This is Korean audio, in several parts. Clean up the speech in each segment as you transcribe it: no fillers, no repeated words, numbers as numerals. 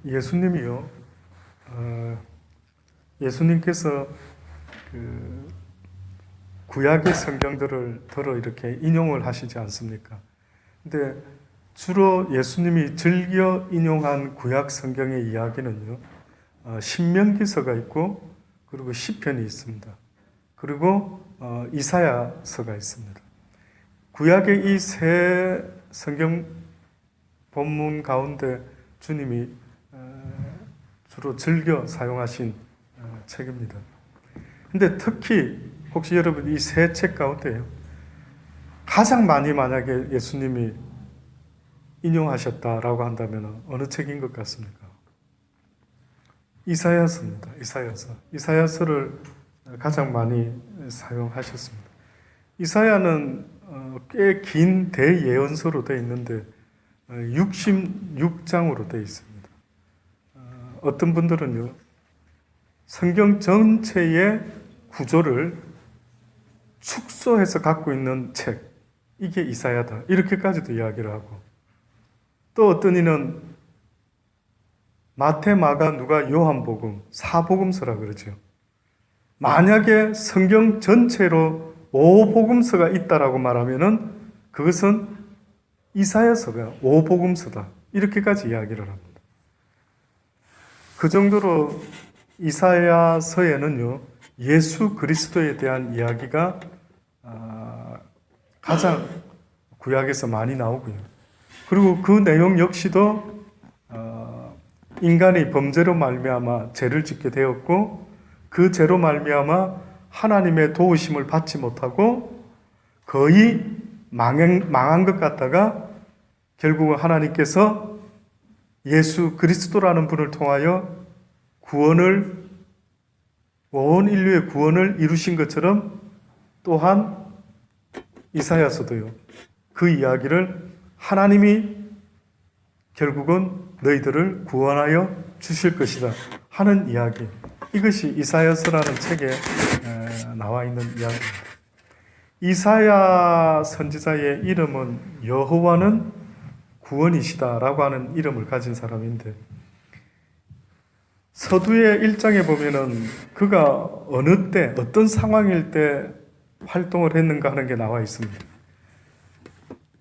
예수님이요, 예수님께서 구약의 성경들을 들어 이렇게 인용을 하시지 않습니까? 근데 주로 예수님이 즐겨 인용한 구약 성경의 이야기는요, 신명기서가 있고, 그리고 시편이 있습니다. 그리고 이사야서가 있습니다. 구약의 이 세 성경 본문 가운데 주님이 주로 즐겨 사용하신 책입니다. 근데 특히 혹시 여러분 이 세 책 가운데요, 가장 많이 만약에 예수님이 인용하셨다라고 한다면 어느 책인 것 같습니까? 이사야서입니다. 이사야서를 가장 많이 사용하셨습니다. 이사야는 꽤 긴 대예언서로 되어 있는데 66장으로 되어 있습니다. 어떤 분들은요, 성경 전체의 구조를 축소해서 갖고 있는 책, 이게 이사야다, 이렇게까지도 이야기를 하고, 또 어떤 이는 마태, 마가, 누가, 요한복음, 사복음서라 그러죠. 만약에 성경 전체로 5복음서가 있다라고 말하면은 그것은 이사야서가 5복음서다, 이렇게까지 이야기를 합니다. 그 정도로 이사야서에는요, 예수 그리스도에 대한 이야기가 가장 구약에서 많이 나오고요. 그리고 그 내용 역시도 인간이 범죄로 말미암아 죄를 짓게 되었고, 그 죄로 말미암아 하나님의 도우심을 받지 못하고 거의 망한 것 같다가 결국은 하나님께서 예수 그리스도라는 분을 통하여 온 인류의 구원을 이루신 것처럼, 또한 이사야서도요, 그 이야기를 하나님이 결국은 너희들을 구원하여 주실 것이다 하는 이야기, 이것이 이사야서라는 책에 나와 있는 이야기입니다. 이사야 선지자의 이름은 여호와는 구원이시다라고 하는 이름을 가진 사람인데, 서두의 1장에 보면은 그가 어느 때, 어떤 상황일 때 활동을 했는가 하는 게 나와 있습니다.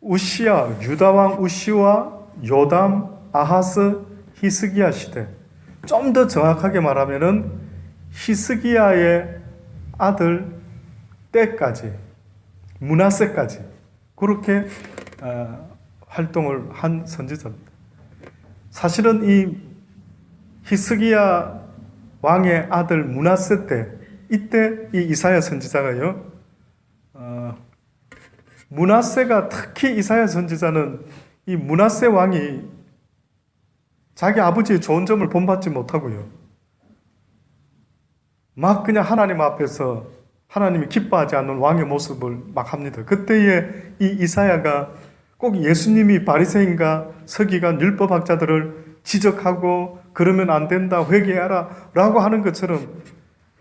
유다왕 우시와 요담, 아하스, 히스기야 시대, 좀 더 정확하게 말하면은 히스기야의 아들 때까지, 므낫세까지 그렇게 활동을 한 선지자입니다. 사실은 이 히스기야 왕의 아들 므낫세 때, 이때 이 이사야 선지자가요, 므낫세가, 특히 이사야 선지자는 이 므낫세 왕이 자기 아버지의 좋은 점을 본받지 못하고요, 막 그냥 하나님 앞에서 하나님이 기뻐하지 않는 왕의 모습을 막 합니다. 그때에 이 이사야가 꼭 예수님이 바리새인과 서기관 율법학자들을 지적하고 그러면 안 된다, 회개하라 라고 하는 것처럼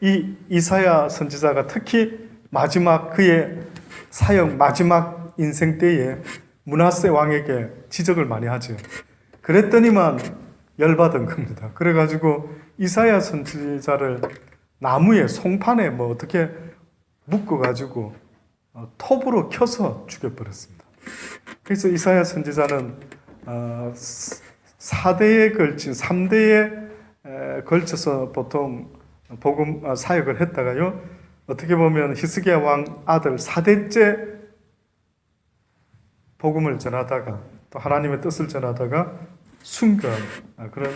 이 이사야 선지자가 특히 마지막 그의 사역 마지막 인생 때에 므낫세 왕에게 지적을 많이 하죠. 그랬더니만 열받은 겁니다. 그래가지고 이사야 선지자를 나무에, 송판에 어떻게 묶어가지고 톱으로 켜서 죽여버렸습니다. 그래서 이사야 선지자는 3대에 걸쳐서 보통 복음 사역을 했다가요, 어떻게 보면 히스기야 왕 아들 4대째 복음을 전하다가 또 하나님의 뜻을 전하다가 순교한 그런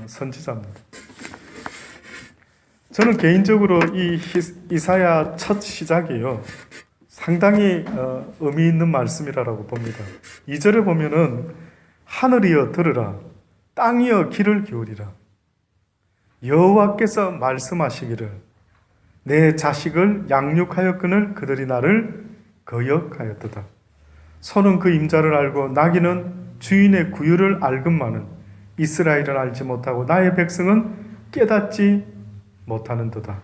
선지자입니다. 저는 개인적으로 이 이사야 첫 시작이요, 상당히 의미 있는 말씀이라고 봅니다. 2절에 보면은 하늘이여 들으라, 땅이여 귀를 기울이라. 여호와께서 말씀하시기를 내 자식을 양육하였거늘 그들이 나를 거역하였도다. 소는 그 임자를 알고 나귀는 주인의 구유를 알건만은 이스라엘은 알지 못하고 나의 백성은 깨닫지 못하는도다.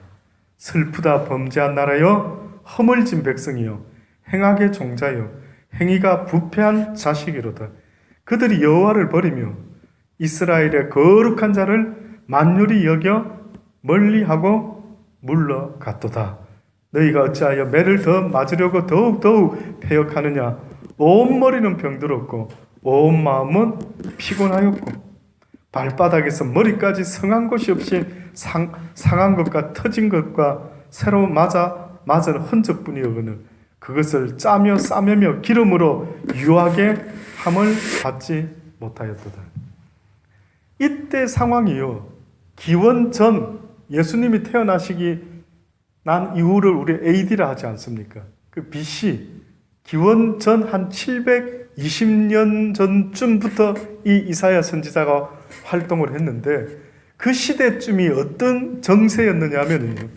슬프다 범죄한 나라여, 허물진 백성이여, 행악의 종자여, 행위가 부패한 자식이로다. 그들이 여호와를 버리며 이스라엘의 거룩한 자를 만유리 여겨 멀리하고 물러갔도다. 너희가 어찌하여 매를 더 맞으려고 더욱 패역하느냐. 온 머리는 병들었고 온 마음은 피곤하였고 발바닥에서 머리까지 성한 곳이 없이 상한 것과 터진 것과 새로 맞은 흔적뿐이거늘 그것을 짜며 싸매며 기름으로 유하게 함을 받지 못하였도다. 이때 상황이요, 기원 전 예수님이 태어나시기 난 이후를 우리 AD라 하지 않습니까? 그 BC 기원 전 한 720년 전쯤부터 이 이사야 선지자가 활동을 했는데 그 시대쯤이 어떤 정세였느냐면요,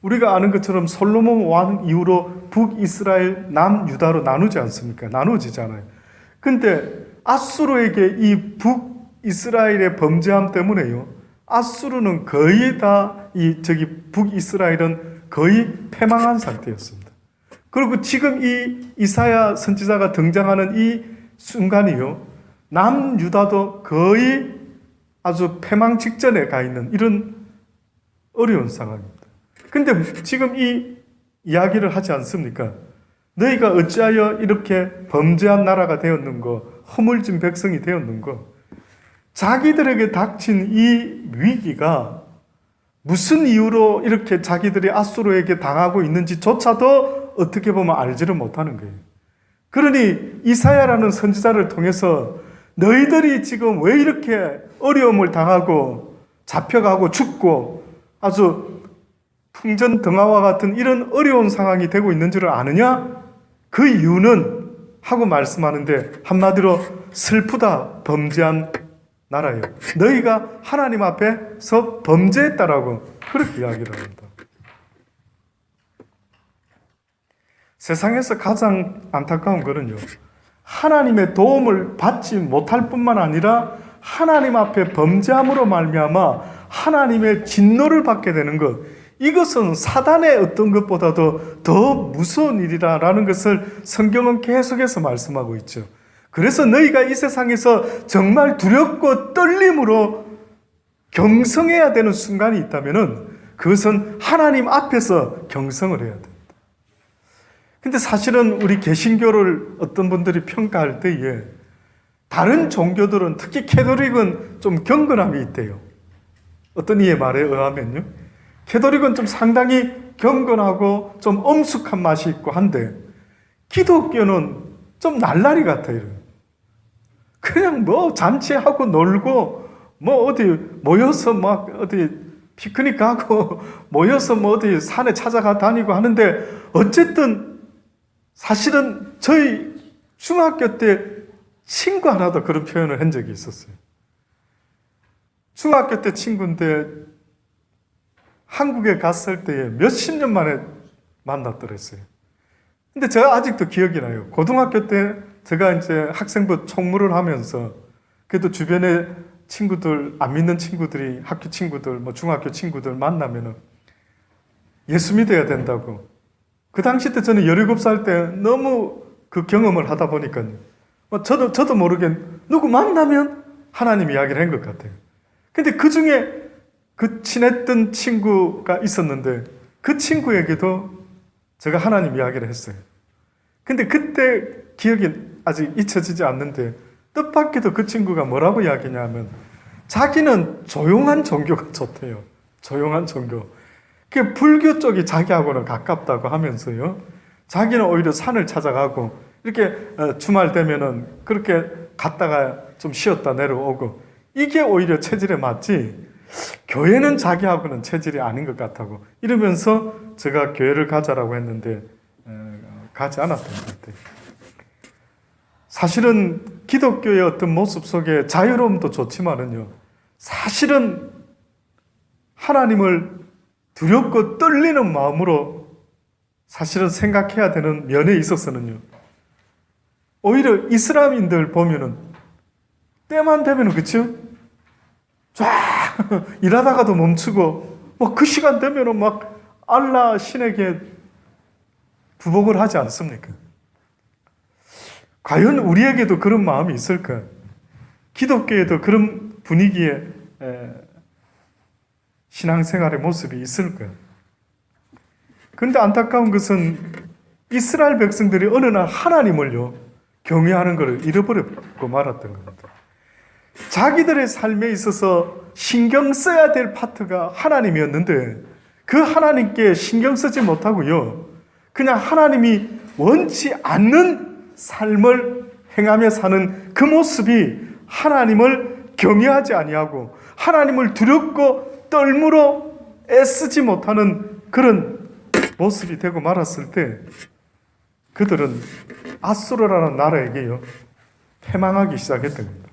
우리가 아는 것처럼 솔로몬 왕 이후로 북이스라엘 남유다로 나누지 않습니까? 나누어지잖아요. 근데 아수르에게 이 북이스라엘의 범죄함 때문에요, 아수르는 거의 다 북이스라엘은 거의 패망한 상태였습니다. 그리고 지금 이 이사야 선지자가 등장하는 이 순간이요, 남유다도 거의 아주 패망 직전에 가 있는 이런 어려운 상황입니다. 근데 지금 이 이야기를 하지 않습니까? 너희가 어찌하여 이렇게 범죄한 나라가 되었는고, 허물진 백성이 되었는고. 자기들에게 닥친 이 위기가 무슨 이유로 이렇게 자기들이 아수르에게 당하고 있는지조차도 어떻게 보면 알지를 못하는 거예요. 그러니 이사야라는 선지자를 통해서 너희들이 지금 왜 이렇게 어려움을 당하고 잡혀가고 죽고 아주 풍전등화와 같은 이런 어려운 상황이 되고 있는 줄을 아느냐? 그 이유는 하고 말씀하는데 한마디로 슬프다, 범죄한 나라예요. 너희가 하나님 앞에서 범죄했다라고 그렇게 이야기를 합니다. 세상에서 가장 안타까운 것은요, 하나님의 도움을 받지 못할 뿐만 아니라 하나님 앞에 범죄함으로 말미암아 하나님의 진노를 받게 되는 것, 이것은 사단의 어떤 것보다도 더 무서운 일이라는 것을 성경은 계속해서 말씀하고 있죠. 그래서 너희가 이 세상에서 정말 두렵고 떨림으로 경성해야 되는 순간이 있다면 그것은 하나님 앞에서 경성을 해야 됩니다. 근데 사실은 우리 개신교를 어떤 분들이 평가할 때에 다른 종교들은, 특히 캐톨릭은 좀 경건함이 있대요. 어떤 이의 말에 의하면요, 캐톨릭은 좀 상당히 경건하고 좀 엄숙한 맛이 있고 한데 기독교는 좀 날라리 같아요. 그냥 뭐 잔치하고 놀고 뭐 어디 모여서 막 어디 피크닉 가고 모여서 뭐 어디 산에 찾아가 다니고 하는데, 어쨌든 사실은 저희 중학교 때 친구 하나도 그런 표현을 한 적이 있었어요. 중학교 때 친구인데 한국에 갔을 때에 몇십 년 만에 만났더랬어요. 근데 제가 아직도 기억이 나요. 고등학교 때 제가 이제 학생부 총무를 하면서 그래도 주변에 친구들, 안 믿는 친구들이, 학교 친구들, 뭐 중학교 친구들 만나면은 예수 믿어야 된다고. 그 당시 때 저는 17살 때 너무 그 경험을 하다 보니까 저도 모르게 누구 만나면 하나님 이야기를 한 것 같아요. 근데 그 중에 그 친했던 친구가 있었는데 그 친구에게도 제가 하나님 이야기를 했어요. 근데 그때 기억이 아직 잊혀지지 않는데 뜻밖에도 그 친구가 뭐라고 이야기냐면 자기는 조용한 종교가 좋대요. 조용한 종교. 그 불교 쪽이 자기하고는 가깝다고 하면서요, 자기는 오히려 산을 찾아가고 이렇게 주말 되면은 그렇게 갔다가 좀 쉬었다 내려오고, 이게 오히려 체질에 맞지 교회는 자기하고는 체질이 아닌 것 같다고 이러면서 제가 교회를 가자라고 했는데 가지 않았던 것 같아요. 사실은 기독교의 어떤 모습 속에 자유로움도 좋지만은요, 사실은 하나님을 두렵고 떨리는 마음으로 사실은 생각해야 되는 면에 있어서는요, 오히려 이슬람인들 보면은 때만 되면은, 그쵸? 쫙 일하다가도 멈추고 뭐 그 시간 되면은 막 알라 신에게 부복을 하지 않습니까? 과연 우리에게도 그런 마음이 있을까? 기독교에도 그런 분위기의 신앙생활의 모습이 있을 거예요. 그런데 안타까운 것은 이스라엘 백성들이 어느 날 하나님을요 경외하는 것을 잃어버리고 말았던 겁니다. 자기들의 삶에 있어서 신경 써야 될 파트가 하나님이었는데 그 하나님께 신경 쓰지 못하고요 그냥 하나님이 원치 않는 삶을 행하며 사는 그 모습이 하나님을 경외하지 아니하고 하나님을 두렵고 떨므로 애쓰지 못하는 그런 모습이 되고 말았을 때 그들은 아수르라는 나라에게요 패망하기 시작했던 겁니다.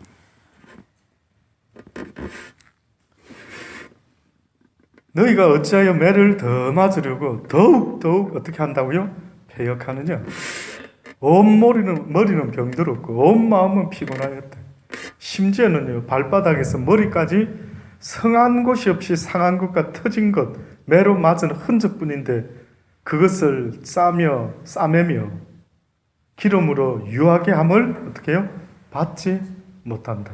너희가 어찌하여 매를 더 맞으려고 더욱 어떻게 한다고요? 패역하느냐? 온 머리는 병들었고 온 마음은 피곤하였다. 심지어는요 발바닥에서 머리까지 성한 곳이 없이 상한 것과 터진 것 매로 맞은 흔적뿐인데 그것을 싸매며 기름으로 유하게 함을 어떻게 해요? 받지 못한다.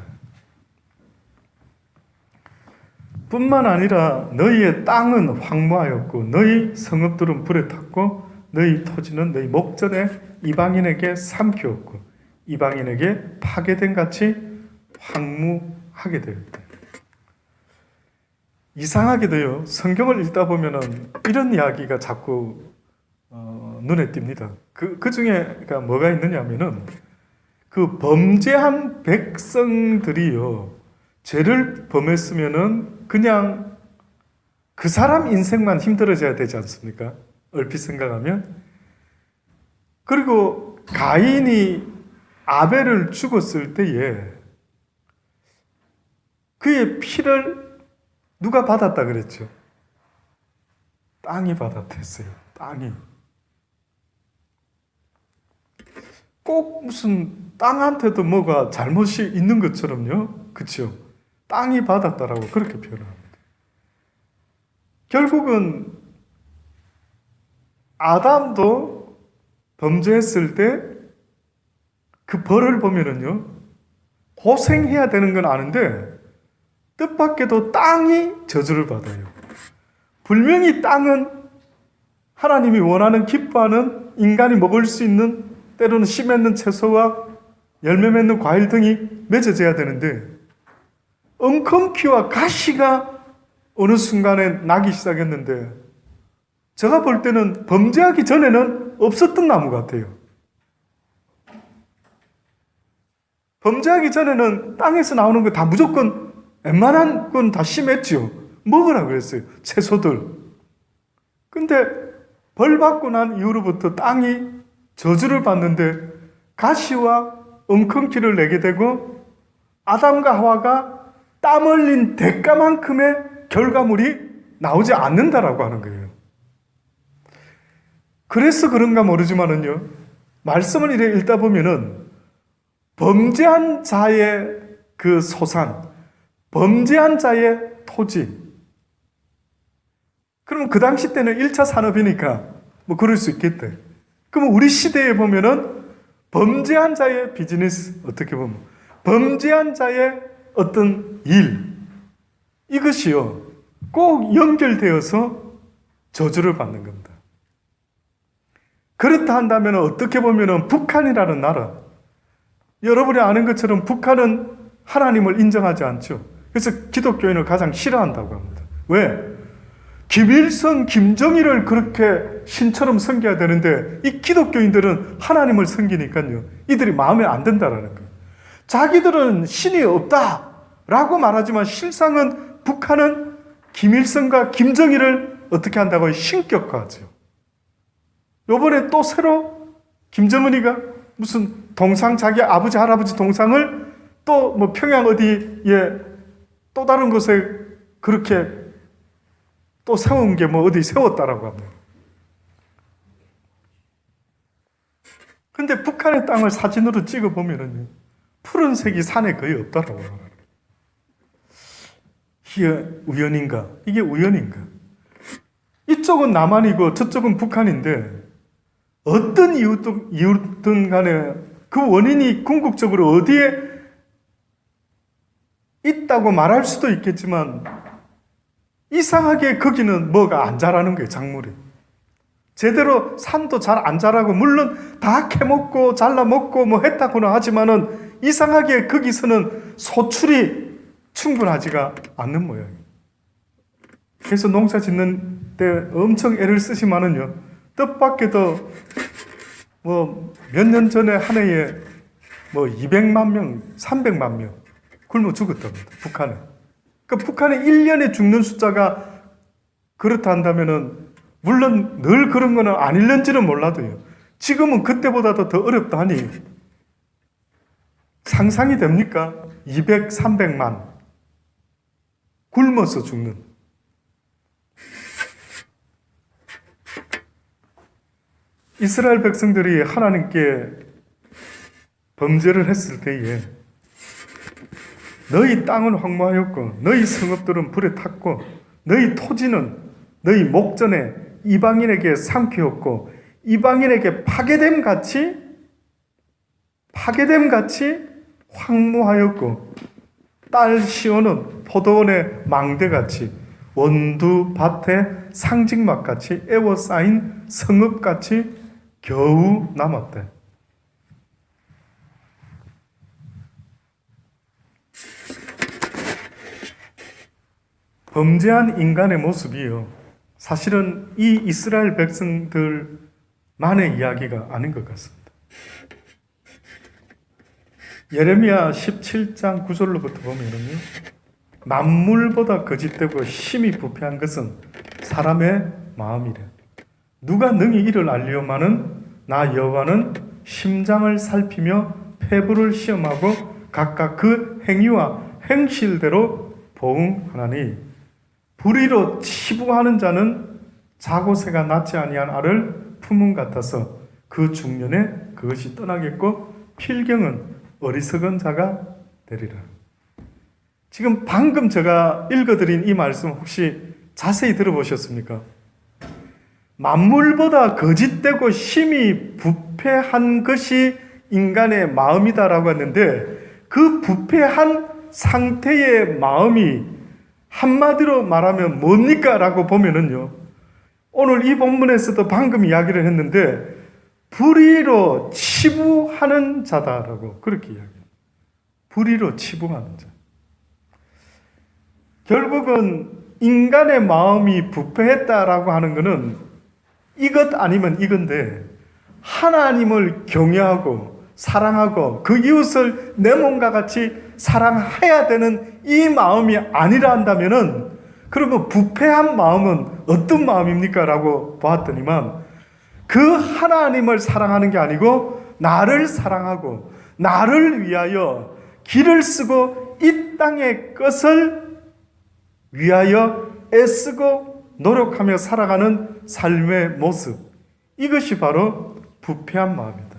뿐만 아니라 너희의 땅은 황무하였고 너희 성읍들은 불에 탔고 너희 토지는 너희 목전에 이방인에게 삼키었고 이방인에게 파괴된 같이 황무하게 되었다. 이상하게도요 성경을 읽다 보면은 이런 이야기가 자꾸 눈에 띕니다. 그 중에 뭐가 있느냐면은 그 범죄한 백성들이요 죄를 범했으면은 그냥 그 사람 인생만 힘들어져야 되지 않습니까? 얼핏 생각하면. 그리고 가인이 아벨을 죽었을 때에 그의 피를 누가 받았다 그랬죠? 땅이 받았댔어요. 땅이. 꼭 무슨 땅한테도 뭐가 잘못이 있는 것처럼요. 그렇죠? 땅이 받았다라고 그렇게 표현합니다. 결국은 아담도 범죄했을 때 그 벌을 보면은요 고생해야 되는 건 아는데 뜻밖에도 땅이 저주를 받아요. 분명히 땅은 하나님이 원하는 기뻐하는 인간이 먹을 수 있는 때로는 씨 맺는 채소와 열매 맺는 과일 등이 맺어져야 되는데 엉겅퀴와 가시가 어느 순간에 나기 시작했는데 제가 볼 때는 범죄하기 전에는 없었던 나무 같아요. 범죄하기 전에는 땅에서 나오는 거 다 무조건 웬만한 건 다 심했죠. 먹으라 그랬어요. 채소들. 근데 벌 받고 난 이후로부터 땅이 저주를 받는데 가시와 엉겅퀴를 내게 되고 아담과 하와가 땀 흘린 대가만큼의 결과물이 나오지 않는다라고 하는 거예요. 그래서 그런가 모르지만은요, 말씀을 이렇게 읽다 보면은 범죄한 자의 그 소산, 범죄한 자의 토지. 그럼 그 당시 때는 1차 산업이니까 뭐 그럴 수 있겠대. 그럼 우리 시대에 보면은 범죄한 자의 비즈니스, 어떻게 보면 범죄한 자의 어떤 일, 이것이요 꼭 연결되어서 저주를 받는 겁니다. 그렇다 한다면 어떻게 보면은 북한이라는 나라, 여러분이 아는 것처럼 북한은 하나님을 인정하지 않죠. 그래서 기독교인을 가장 싫어한다고 합니다. 왜? 김일성, 김정일을 그렇게 신처럼 섬겨야 되는데 이 기독교인들은 하나님을 섬기니까요, 이들이 마음에 안 든다라는 거예요. 자기들은 신이 없다라고 말하지만 실상은 북한은 김일성과 김정일을 어떻게 한다고요? 신격화하죠. 요번에 또 새로 김정은이가 무슨 동상, 자기 아버지, 할아버지 동상을 또 뭐 평양 어디에 또 다른 곳에 그렇게 또 세운 게 뭐 어디 세웠다라고 합니다. 근데 북한의 땅을 사진으로 찍어보면은 푸른색이 산에 거의 없다라고 합니다. 이게 우연인가? 이게 우연인가? 이쪽은 남한이고 저쪽은 북한인데 어떤 이유든 간에 그 원인이 궁극적으로 어디에 있다고 말할 수도 있겠지만 이상하게 거기는 뭐가 안 자라는 거예요. 작물이. 제대로 산도 잘 안 자라고, 물론 다 캐먹고 잘라먹고 뭐 했다고는 하지만은 이상하게 거기서는 소출이 충분하지가 않는 모양이에요. 그래서 농사 짓는 때 엄청 애를 쓰지만은요, 뜻밖에도 뭐 몇 년 전에 한 해에 뭐 200만 명, 300만 명 굶어 죽었답니다. 북한에. 그러니까 북한에 1년에 죽는 숫자가 그렇다 한다면은 물론 늘 그런 거는 아닐는지는 몰라도요. 지금은 그때보다도 더 어렵다 하니 상상이 됩니까? 200, 300만 굶어서 죽는. 이스라엘 백성들이 하나님께 범죄를 했을 때에 너희 땅은 황무하였고 너희 성읍들은 불에 탔고 너희 토지는 너희 목전에 이방인에게 삼키었고 이방인에게 파괴됨 같이 황무하였고 딸 시온은 포도원의 망대같이 원두밭의 상직막같이 에워싸인 성읍같이 겨우 남았대. 범죄한 인간의 모습이요, 사실은 이 이스라엘 백성들만의 이야기가 아닌 것 같습니다. 예레미야 17장 9절로부터 보면은요, 만물보다 거짓되고 심히 부패한 것은 사람의 마음이래. 누가 능히 이를 알리오마는 나 여호와는 심장을 살피며 폐부를 시험하고 각각 그 행위와 행실대로 보응하나니 불의로 치부하는 자는 자고새가 낳지 아니한 알을 품은 같아서 그 중년에 그것이 떠나겠고 필경은 어리석은 자가 되리라. 지금 방금 제가 읽어드린 이 말씀 혹시 자세히 들어보셨습니까? 만물보다 거짓되고 심히 부패한 것이 인간의 마음이다라고 했는데 그 부패한 상태의 마음이 한마디로 말하면 뭡니까? 라고 보면은요, 오늘 이 본문에서도 방금 이야기를 했는데 불의로 치부하는 자다라고 그렇게 이야기해요. 불의로 치부하는 자. 결국은 인간의 마음이 부패했다라고 하는 것은 이것 아니면 이건데, 하나님을 경외하고 사랑하고 그 이웃을 내 몸과 같이 사랑해야 되는 이 마음이 아니라 한다면은, 그러면 부패한 마음은 어떤 마음입니까? 라고 보았더니만 그 하나님을 사랑하는 게 아니고 나를 사랑하고 나를 위하여 길을 쓰고 이 땅의 것을 위하여 애쓰고 노력하며 살아가는 삶의 모습, 이것이 바로 부패한 마음이다.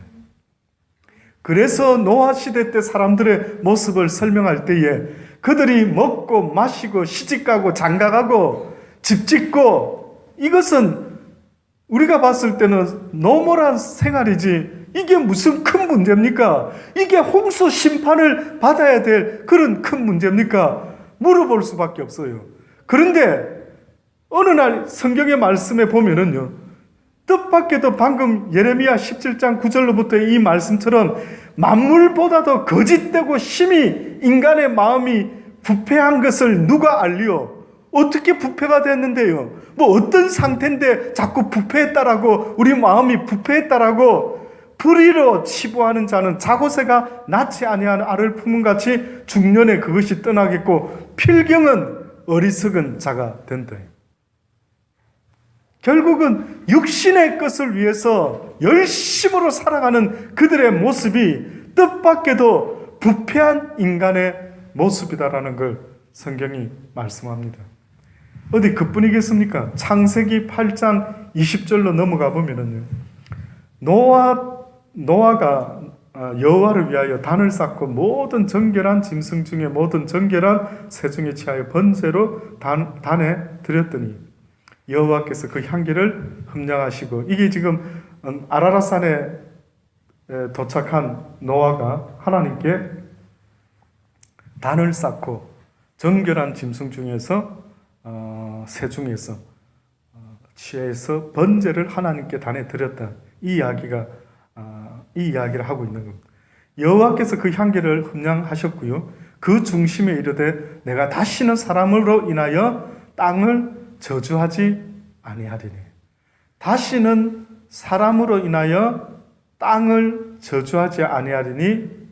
그래서 노아 시대 때 사람들의 모습을 설명할 때에 그들이 먹고 마시고 시집가고 장가가고 집 짓고, 이것은 우리가 봤을 때는 노멀한 생활이지 이게 무슨 큰 문제입니까? 이게 홍수 심판을 받아야 될 그런 큰 문제입니까? 물어볼 수밖에 없어요. 그런데 어느 날 성경의 말씀에 보면은요, 뜻밖에도 방금 예레미야 17장 9절로부터 이 말씀처럼 만물보다도 거짓되고 심히 인간의 마음이 부패한 것을 누가 알리오? 어떻게 부패가 됐는데요? 뭐 어떤 상태인데 자꾸 부패했다라고, 우리 마음이 부패했다라고, 불의로 치부하는 자는 자고새가 낳지 아니한 알을 품은 같이 중년에 그것이 떠나겠고 필경은 어리석은 자가 된다. 결국은 육신의 것을 위해서 열심으로 살아가는 그들의 모습이 뜻밖에도 부패한 인간의 모습이다라는 걸 성경이 말씀합니다. 어디 그뿐이겠습니까? 창세기 8장 20절로 넘어가 보면은요, 노아가 여호와를 위하여 단을 쌓고 모든 정결한 짐승 중에 모든 정결한 새 중에 취하여 번제로 단에 드렸더니 여호와께서 그 향기를 흠량하시고, 이게 지금 아라랏산에 도착한 노아가 하나님께 단을 쌓고 정결한 짐승 중에서 새 중에서 취해서 번제를 하나님께 단에 드렸다. 이 이야기를 하고 있는 겁니다. 여호와께서 그 향기를 흠양하셨고요. 그 중심에 이르되 내가 다시는 사람으로 인하여 땅을 저주하지 아니하리니. 다시는 사람으로 인하여 땅을 저주하지 아니하리니.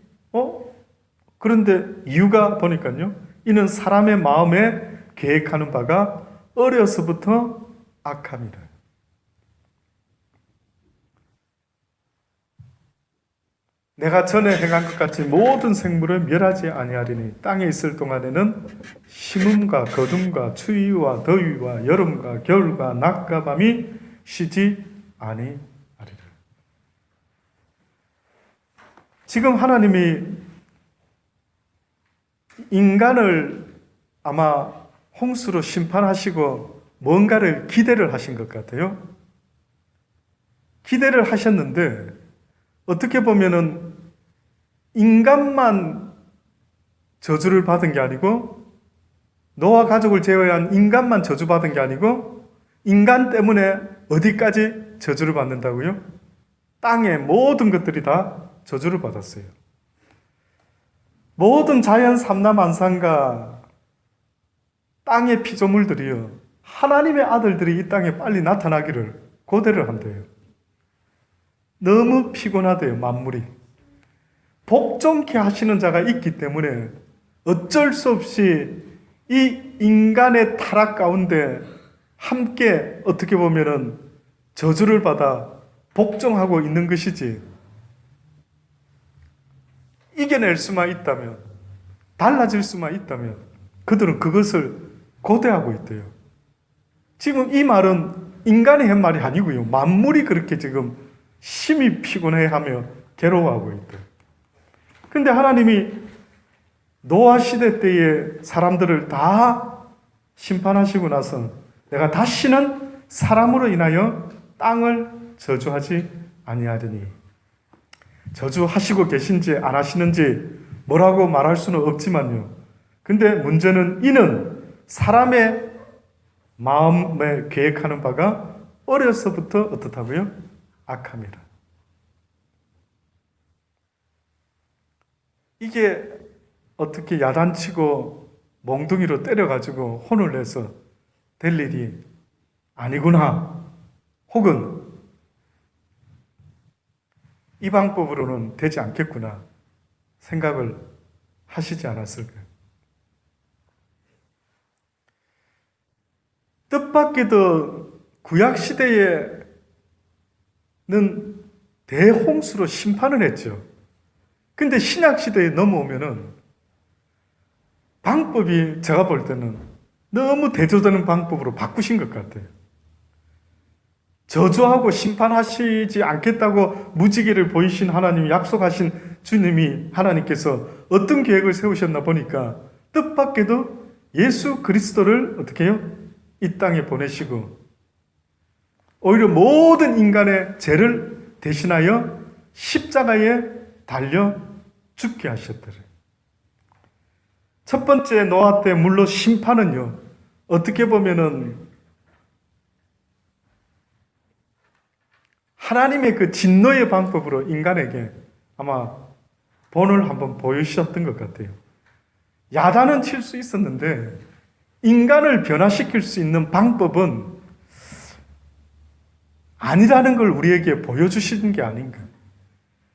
그런데 이유가 보니까요. 이는 사람의 마음에 계획하는 바가 어려서부터 악함이라. 내가 전에 행한 것 같이 모든 생물을 멸하지 아니하리니 땅에 있을 동안에는 심음과 거둠과 추위와 더위와 여름과 겨울과 낮과 밤이 쉬지 아니하리라. 지금 하나님이 인간을 아마 홍수로 심판하시고 뭔가를 기대를 하신 것 같아요. 기대를 하셨는데 어떻게 보면은 인간만 저주를 받은 게 아니고 노아 가족을 제외한 인간만 저주받은 게 아니고 인간 때문에 어디까지 저주를 받는다고요? 땅의 모든 것들이 다 저주를 받았어요. 모든 자연 삼라만상과 땅의 피조물들이요. 하나님의 아들들이 이 땅에 빨리 나타나기를 고대를 한대요. 너무 피곤하대요, 만물이. 복종케 하시는 자가 있기 때문에 어쩔 수 없이 이 인간의 타락 가운데 함께 어떻게 보면은 저주를 받아 복종하고 있는 것이지. 이겨낼 수만 있다면, 달라질 수만 있다면 그들은 그것을 고대하고 있대요. 지금 이 말은 인간이 한 말이 아니고요. 만물이 그렇게 지금 심히 피곤해하며 괴로워하고 있대요. 근데 하나님이 노아 시대 때의 사람들을 다 심판하시고 나서 내가 다시는 사람으로 인하여 땅을 저주하지 아니하리니. 저주하시고 계신지 안 하시는지 뭐라고 말할 수는 없지만요. 근데 문제는 이는 사람의 마음에 계획하는 바가 어려서부터 어떻다고요? 악함이라. 이게 어떻게 야단치고 몽둥이로 때려가지고 혼을 내서 될 일이 아니구나. 혹은 이 방법으로는 되지 않겠구나 생각을 하시지 않았을까요? 뜻밖에도 구약시대에는 대홍수로 심판을 했죠. 근데 신약시대에 넘어오면은 방법이 제가 볼 때는 너무 대조되는 방법으로 바꾸신 것 같아요. 저주하고 심판하시지 않겠다고 무지개를 보이신 하나님이 약속하신 주님이 하나님께서 어떤 계획을 세우셨나 보니까 뜻밖에도 예수 그리스도를 어떻게 해요? 이 땅에 보내시고 오히려 모든 인간의 죄를 대신하여 십자가에 달려 죽게 하셨더래요. 첫 번째 노아 때 물로 심판은요. 어떻게 보면은 하나님의 그 진노의 방법으로 인간에게 아마 본을 한번 보여주셨던 것 같아요. 야단은 칠 수 있었는데 인간을 변화시킬 수 있는 방법은 아니라는 걸 우리에게 보여주시는 게 아닌가.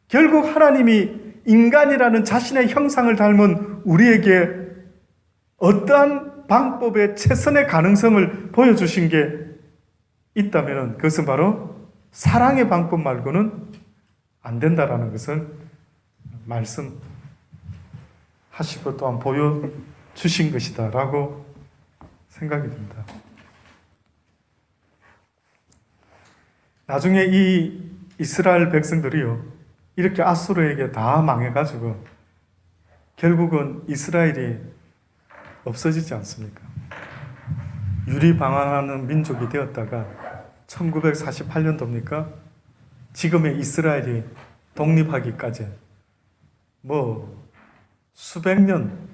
결국 하나님이 인간이라는 자신의 형상을 닮은 우리에게 어떠한 방법의 최선의 가능성을 보여주신 게 있다면 그것은 바로 사랑의 방법 말고는 안 된다라는 것을 말씀하시고 또한 보여주신 것이다라고 생각이 듭니다. 나중에 이 이스라엘 백성들이요, 이렇게 아수르에게 다 망해가지고 결국은 이스라엘이 없어지지 않습니까? 유리방황하는 민족이 되었다가 1948년도입니까? 지금의 이스라엘이 독립하기까지 수백 년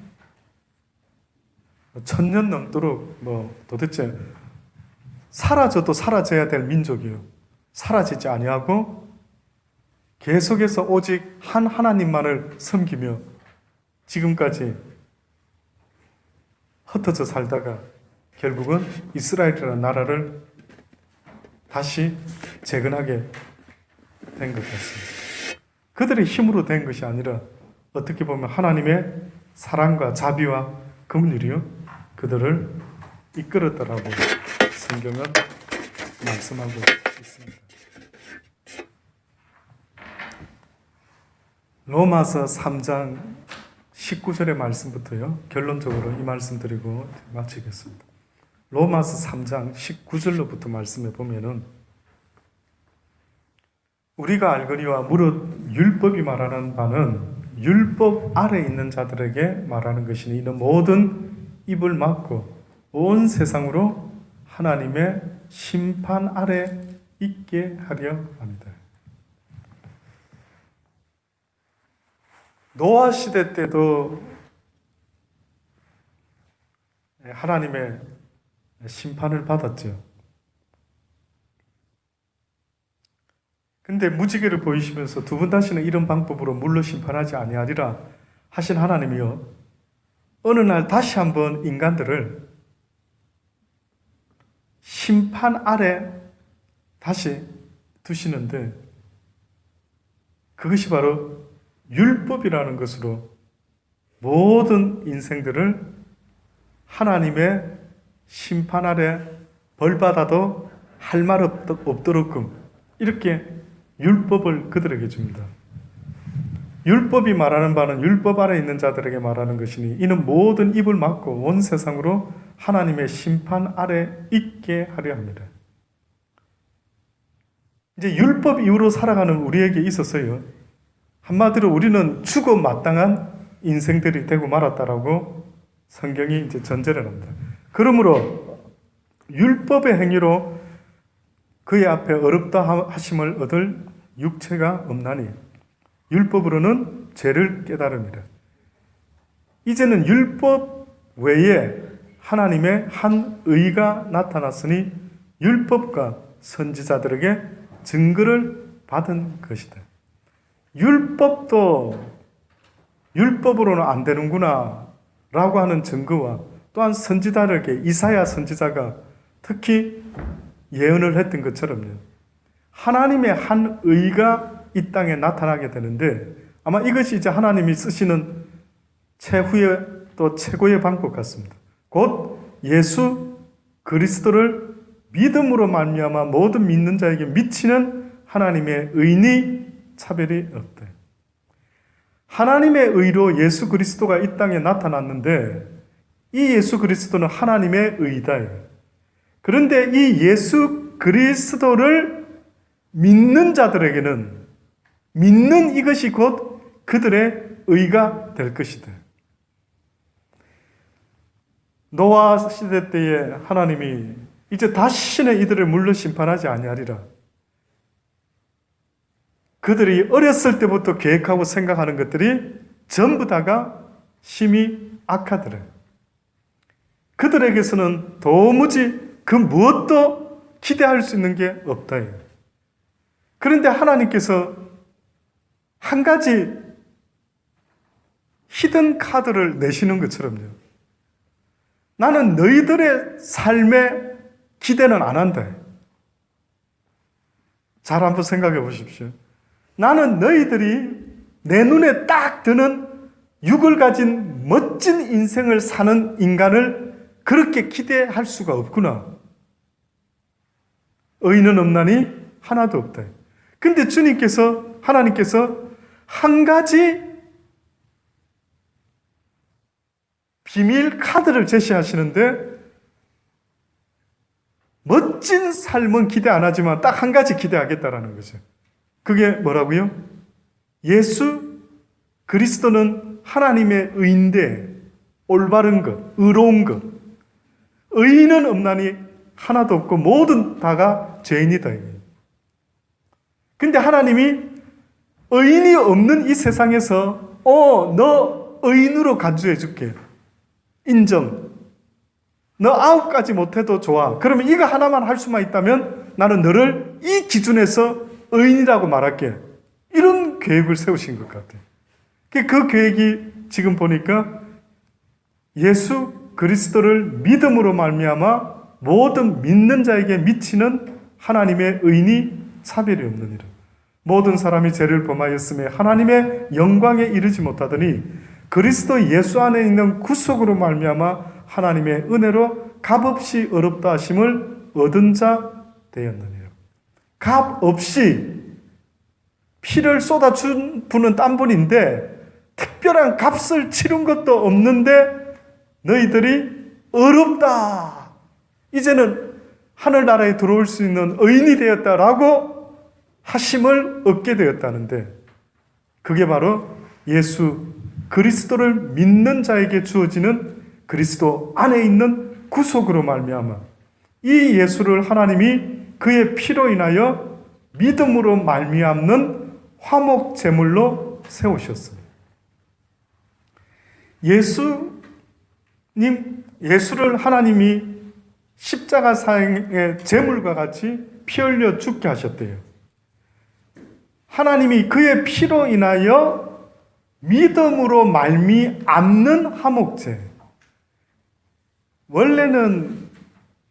천년 넘도록 도대체 사라져도 사라져야 될 민족이요. 사라지지 아니하고 계속해서 오직 한 하나님만을 섬기며 지금까지 흩어져 살다가 결국은 이스라엘이라는 나라를 다시 재건하게 된 것 같습니다. 그들의 힘으로 된 것이 아니라 어떻게 보면 하나님의 사랑과 자비와 긍휼이요 그들을 이끌었다라고 성경은 말씀하고 있습니다. 로마서 3장 19절의 말씀부터요 결론적으로 이 말씀 드리고 마치겠습니다. 로마서 3장 19절로부터 말씀해 보면은 우리가 알거니와 무릇 율법이 말하는 바는 율법 아래 있는 자들에게 말하는 것이니 이는 모든 입을 막고 온 세상으로 하나님의 심판 아래 있게 하려 합니다. 노아 시대 때도 하나님의 심판을 받았죠. 근데 무지개를 보이시면서 두 번 다시는 이런 방법으로 물로 심판하지 아니하리라 하신 하나님이요 어느 날 다시 한번 인간들을 심판 아래 다시 두시는데 그것이 바로 율법이라는 것으로 모든 인생들을 하나님의 심판 아래 벌받아도 할 말 없도록끔 이렇게 율법을 그들에게 줍니다. 율법이 말하는 바는 율법 아래 있는 자들에게 말하는 것이니 이는 모든 입을 막고 온 세상으로 하나님의 심판 아래 있게 하려 합니다. 이제 율법 이후로 살아가는 우리에게 있어서요 한마디로 우리는 죽어 마땅한 인생들이 되고 말았다라고 성경이 이제 전제를 합니다. 그러므로 율법의 행위로 그의 앞에 어렵다 하심을 얻을 육체가 없나니 율법으로는 죄를 깨달음이라. 이제는 율법 외에 하나님의 한 의가 나타났으니 율법과 선지자들에게 증거를 받은 것이다. 율법도 율법으로는 안 되는구나 라고 하는 증거와 또한 선지자들에게 이사야 선지자가 특히 예언을 했던 것처럼요. 하나님의 한 의가 이 땅에 나타나게 되는데 아마 이것이 이제 하나님이 쓰시는 최후의 또 최고의 방법 같습니다. 곧 예수 그리스도를 믿음으로 말미암아 모든 믿는 자에게 미치는 하나님의 의니 차별이 없다. 하나님의 의로 예수 그리스도가 이 땅에 나타났는데 이 예수 그리스도는 하나님의 의다. 그런데 이 예수 그리스도를 믿는 자들에게는 믿는 이것이 곧 그들의 의가 될 것이다. 노아 시대 때에 하나님이 이제 다시는 이들을 물로 심판하지 아니하리라. 그들이 어렸을 때부터 계획하고 생각하는 것들이 전부 다가 심히 악하더라. 그들에게서는 도무지 그 무엇도 기대할 수 있는 게 없다. 그런데 하나님께서 한 가지 히든 카드를 내시는 것처럼요. 나는 너희들의 삶에 기대는 안 한다. 잘 한번 생각해 보십시오. 나는 너희들이 내 눈에 딱 드는 육을 가진 멋진 인생을 사는 인간을 그렇게 기대할 수가 없구나. 의인은 없나니 하나도 없다. 근데 하나님께서 한 가지 비밀 카드를 제시하시는데 멋진 삶은 기대 안 하지만 딱 한 가지 기대하겠다라는 거죠. 그게 뭐라고요? 예수 그리스도는 하나님의 의인데 올바른 것, 의로운 것. 의인은 없나니 하나도 없고 모든 다가 죄인이다. 근데 하나님이 의인이 없는 이 세상에서 너 의인으로 간주해 줄게. 인정. 너 9가지 못해도 좋아. 그러면 이거 하나만 할 수만 있다면 나는 너를 이 기준에서 의인이라고 말할게. 이런 계획을 세우신 것 같아요. 그 계획이 지금 보니까 예수 그리스도를 믿음으로 말미암아 모든 믿는 자에게 미치는 하나님의 의인이 차별이 없느니라. 모든 사람이 죄를 범하였음에 하나님의 영광에 이르지 못하더니 그리스도 예수 안에 있는 구속으로 말미암아 하나님의 은혜로 값없이 어렵다 하심을 얻은 자 되었느니라. 값없이 피를 쏟아준 분은 딴 분인데 특별한 값을 치른 것도 없는데 너희들이 어렵다. 이제는 하늘나라에 들어올 수 있는 의인이 되었다라고 하심을 얻게 되었다는데 그게 바로 예수 그리스도를 믿는 자에게 주어지는 그리스도 안에 있는 구속으로 말미암아 이 예수를 하나님이 그의 피로 인하여 믿음으로 말미암는 화목 제물로 세우셨습니다. 예수를 하나님이 십자가 사형의 제물과 같이 피 흘려 죽게 하셨대요. 하나님이 그의 피로 인하여 믿음으로 말미암는 화목제. 원래는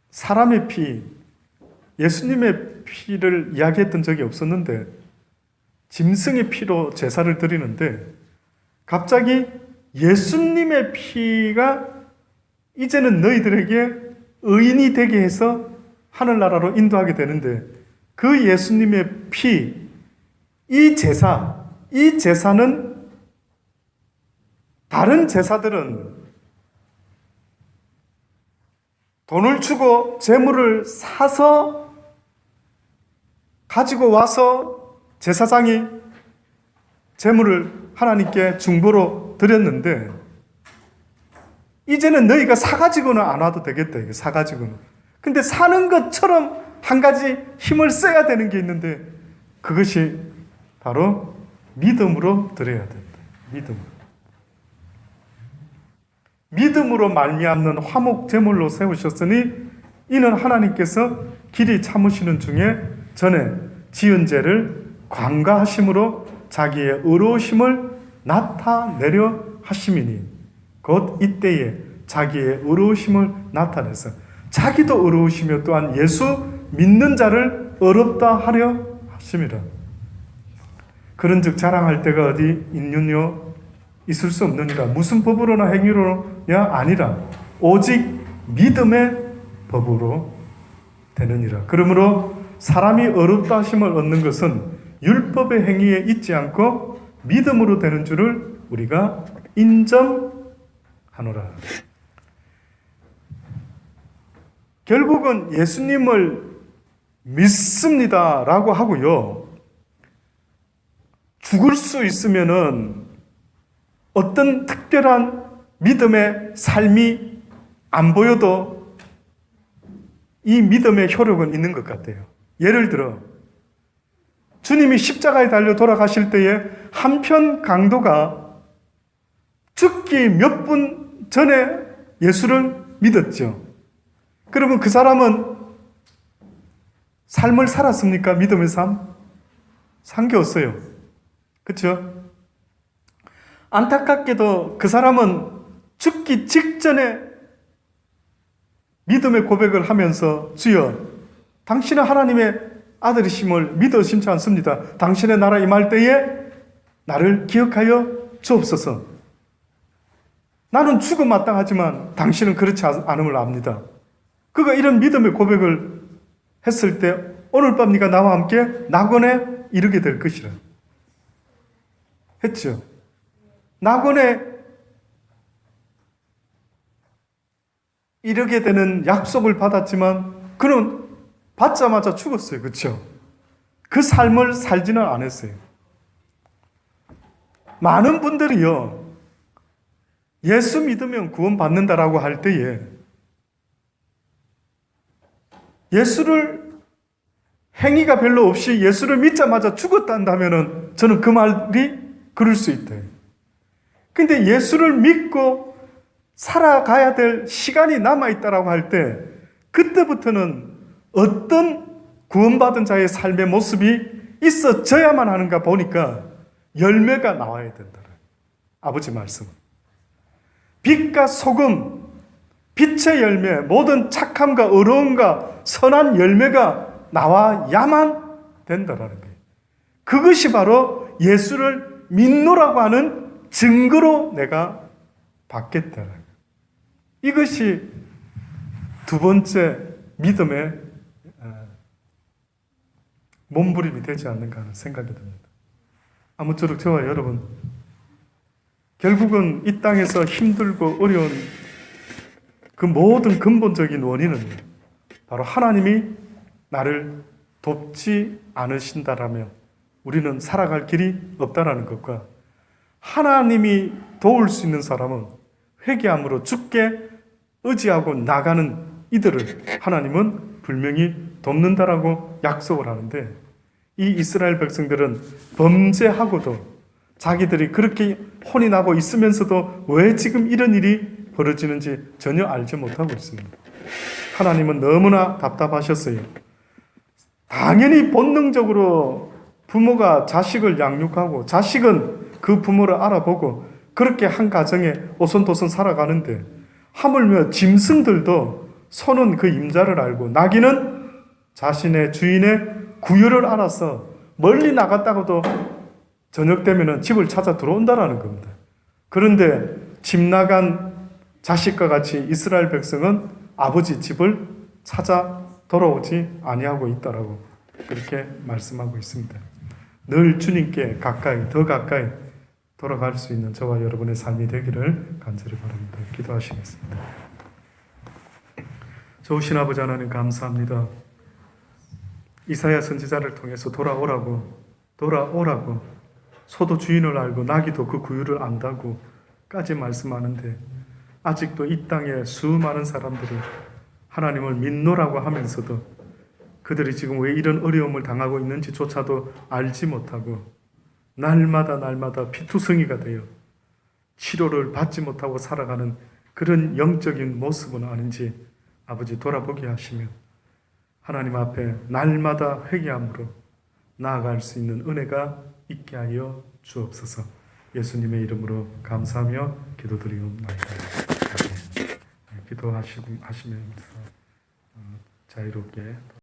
사람의 피, 예수님의 피를 이야기했던 적이 없었는데 짐승의 피로 제사를 드리는데 갑자기 예수님의 피가 이제는 너희들에게 의인이 되게 해서 하늘나라로 인도하게 되는데 그 예수님의 피, 이 제사는 다른 제사들은 돈을 주고 제물을 사서 가지고 와서 제사장이 제물을 하나님께 중보로 드렸는데 이제는 너희가 사가지고는 안 와도 되겠다. 이게 사가지고는. 근데 사는 것처럼 한 가지 힘을 써야 되는 게 있는데 그것이 바로 믿음으로 드려야 된다. 믿음으로 말미암는 화목 제물로 세우셨으니 이는 하나님께서 길이 참으시는 중에 전에 지은 죄를 관가하심으로 자기의 의로우심을 나타내려 하심이니 곧 이때에 자기의 의로우심을 나타내서 자기도 의로우시며 또한 예수 믿는 자를 의롭다 하려 하심이라. 그런즉 자랑할 때가 어디 있느뇨? 있을 수 없느니라. 무슨 법으로나 행위로냐? 아니라 오직 믿음의 법으로 되느니라. 그러므로 사람이 의롭다 하심을 얻는 것은 율법의 행위에 있지 않고 믿음으로 되는 줄을 우리가 인정하노라. 결국은 예수님을 믿습니다라고 하고요. 죽을 수 있으면은 어떤 특별한 믿음의 삶이 안 보여도 이 믿음의 효력은 있는 것 같아요. 예를 들어 주님이 십자가에 달려 돌아가실 때에 한편 강도가 죽기 몇 분 전에 예수를 믿었죠. 그러면 그 사람은 삶을 살았습니까? 믿음의 삶? 산 게 없어요. 그렇죠? 안타깝게도 그 사람은 죽기 직전에 믿음의 고백을 하면서 주여 당신은 하나님의 아들이심을 믿어 심지 않습니다. 당신의 나라 임할 때에 나를 기억하여 주옵소서. 나는 죽음 마땅하지만 당신은 그렇지 않음을 압니다. 그가 이런 믿음의 고백을 했을 때 오늘 밤 네가 나와 함께 낙원에 이르게 될 것이라 했죠. 낙원에 이르게 되는 약속을 받았지만 그는 받자마자 죽었어요. 그렇죠? 그 삶을 살지는 않았어요. 많은 분들이요. 예수 믿으면 구원받는다라고 할 때에 예수를 행위가 별로 없이 예수를 믿자마자 죽었단다면은 저는 그 말이 그럴 수 있대요. 근데 예수를 믿고 살아가야 될 시간이 남아있다라고 할 때 그때부터는 어떤 구원받은 자의 삶의 모습이 있어져야만 하는가 보니까 열매가 나와야 된다. 아버지 말씀은. 빛과 소금, 빛의 열매, 모든 착함과 의로움과 선한 열매가 나와야만 된다라는 거예요. 그것이 바로 예수를 믿노라고 하는 증거로 내가 받겠다라는 거예요. 이것이 두 번째 믿음의 몸부림이 되지 않는가 하는 생각이 듭니다. 아무쪼록 저와 여러분, 결국은 이 땅에서 힘들고 어려운 그 모든 근본적인 원인은 바로 하나님이 나를 돕지 않으신다라면 우리는 살아갈 길이 없다라는 것과, 하나님이 도울 수 있는 사람은 회개함으로 주께 의지하고 나가는 이들을 하나님은 분명히 돕는다라고 약속을 하는데, 이 이스라엘 백성들은 범죄하고도 자기들이 그렇게 혼이 나고 있으면서도 왜 지금 이런 일이 벌어지는지 전혀 알지 못하고 있습니다. 하나님은 너무나 답답하셨어요. 당연히 본능적으로 부모가 자식을 양육하고 자식은 그 부모를 알아보고 그렇게 한 가정에 오손도손 살아가는데, 하물며 짐승들도 소는 그 임자를 알고 나귀는 자신의 주인의 구유를 알아서 멀리 나갔다가도 저녁 되면 집을 찾아 들어온다라는 겁니다. 그런데 집 나간 자식과 같이 이스라엘 백성은 아버지 집을 찾아 돌아오지 아니하고 있다라고 그렇게 말씀하고 있습니다. 늘 주님께 가까이, 더 가까이 돌아갈 수 있는 저와 여러분의 삶이 되기를 간절히 바랍니다. 기도하시겠습니다. 좋으신 아버지 하나님 감사합니다. 이사야 선지자를 통해서 돌아오라고 소도 주인을 알고 나귀도 그 구유를 안다고 까지 말씀하는데, 아직도 이 땅에 수많은 사람들이 하나님을 믿노라고 하면서도 그들이 지금 왜 이런 어려움을 당하고 있는지조차도 알지 못하고 날마다 피투성이가 되어 치료를 받지 못하고 살아가는 그런 영적인 모습은 아닌지 아버지 돌아보게 하시며 하나님 앞에 날마다 회개함으로 나아갈 수 있는 은혜가 있게 하여 주옵소서. 예수님의 이름으로 감사하며 기도드리옵나이다. 기도하시면서 자유롭게